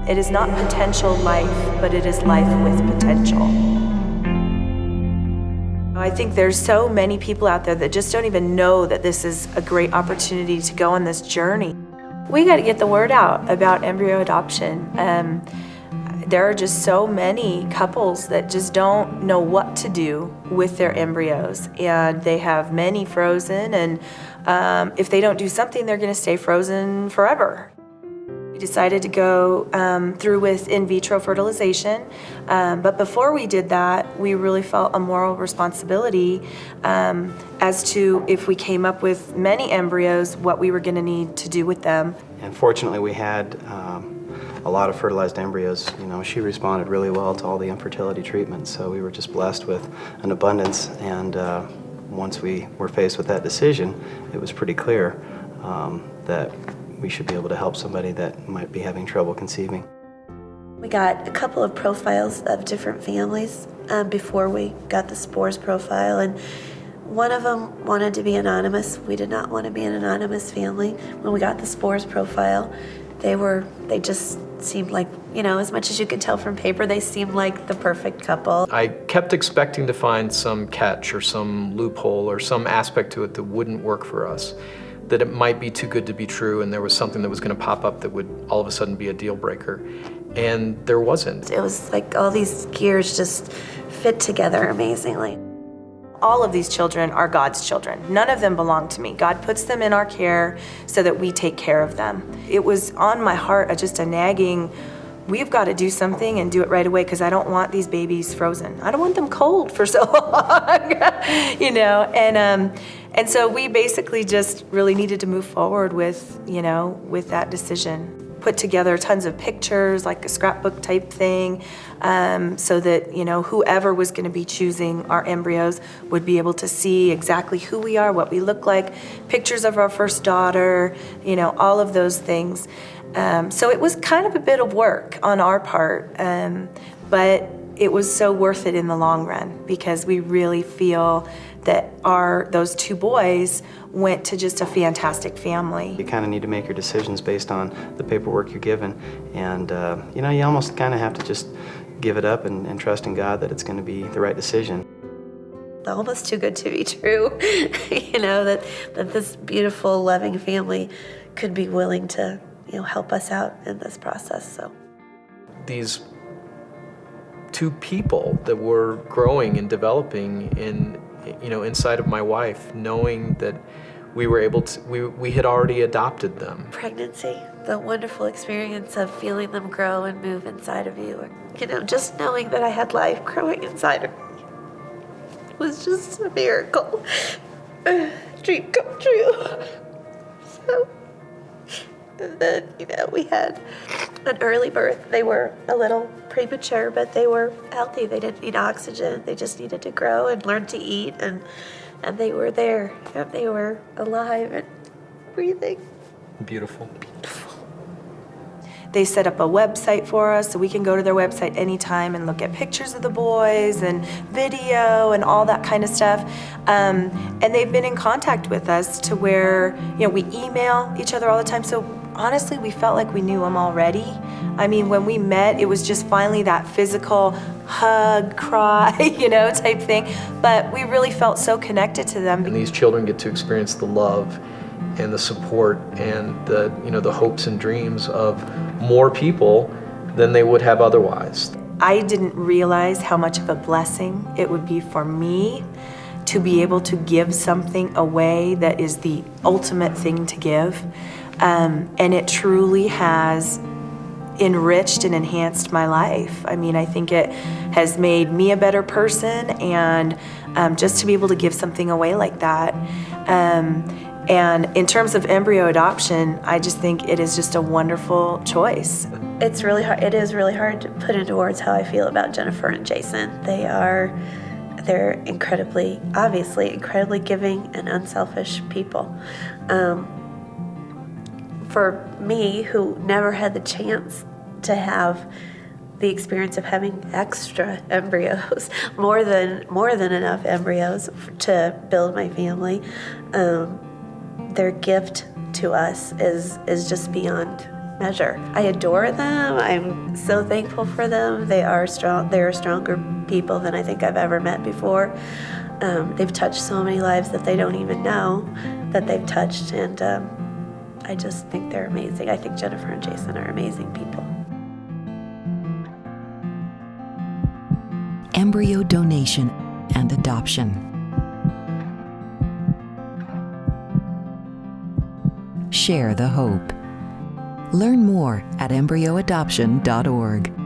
It is not potential life, but it is life with potential. I think there's so many people out there that just don't even know that this is a great opportunity to go on this journey. We got to get the word out about embryo adoption. There are just so many couples that just don't know what to do with their embryos, and they have many frozen, and if they don't do something, they're going to stay frozen forever. We decided to go through with in vitro fertilization, but before we did that, we really felt a moral responsibility as to if we came up with many embryos, what we were going to need to do with them. And fortunately, we had a lot of fertilized embryos. You know, she responded really well to all the infertility treatments, so we were just blessed with an abundance. And once we were faced with that decision, it was pretty clear that we should be able to help somebody that might be having trouble conceiving. We got a couple of profiles of different families before we got the spores profile, and one of them wanted to be anonymous. We did not want to be an anonymous family. When we got the spores profile, they just seemed like, you know, as much as you could tell from paper, they seemed like the perfect couple. I kept expecting to find some catch or some loophole or some aspect to it that wouldn't work for us, that it might be too good to be true, and there was something that was going to pop up that would all of a sudden be a deal breaker. And there wasn't. It was like all these gears just fit together amazingly. All of these children are God's children. None of them belong to me. God puts them in our care so that we take care of them. It was on my heart, just a nagging, we've got to do something and do it right away, because I don't want these babies frozen. I don't want them cold for so long, you know. And so we basically just really needed to move forward with, you know, with that decision. Put together tons of pictures, like a scrapbook type thing, so that, you know, whoever was going to be choosing our embryos would be able to see exactly who we are, what we look like, pictures of our first daughter, you know, all of those things. So it was kind of a bit of work on our part, but it was so worth it in the long run, because we really feel that those two boys went to just a fantastic family. You kind of need to make your decisions based on the paperwork you're given, and you know, you almost kind of have to just give it up and trust in God that it's going to be the right decision. Almost too good to be true, you know, that this beautiful, loving family could be willing to, you know, help us out in this process. So These two people that were growing and developing inside of my wife, knowing that we were able to, we had already adopted them. pregnancy, the wonderful experience of feeling them grow and move inside of you, you know, just knowing that I had life growing inside of me was just a miracle. Dream come true. So, and then, you know, we had an early birth. They were a little premature, but they were healthy. They didn't need oxygen. They just needed to grow and learn to eat, and they were there. And they were alive and breathing. Beautiful. They set up a website for us, so we can go to their website anytime and look at pictures of the boys and video and all that kind of stuff. And they've been in contact with us to where, you know, we email each other all the time. So honestly, we felt like we knew them already. I mean, when we met, it was just finally that physical hug, cry, you know, type thing. But we really felt so connected to them. And these children get to experience the love and the support and the, you know, the hopes and dreams of more people than they would have otherwise. I didn't realize how much of a blessing it would be for me to be able to give something away that is the ultimate thing to give. And it truly has enriched and enhanced my life. I mean, I think it has made me a better person, and just to be able to give something away like that. And in terms of embryo adoption, I just think it is just a wonderful choice. It's really hard. It is really hard to put into words how I feel about Jennifer and Jason. They're obviously incredibly giving and unselfish people. For me, who never had the chance to have the experience of having extra embryos, more than enough embryos to build my family, their gift to us is just beyond measure. I adore them. I'm so thankful for them. They are strong. They are stronger people than I think I've ever met before. They've touched so many lives that they don't even know that they've touched, and I just think they're amazing. I think Jennifer and Jason are amazing people. Embryo donation and adoption. Share the hope. Learn more at embryoadoption.org.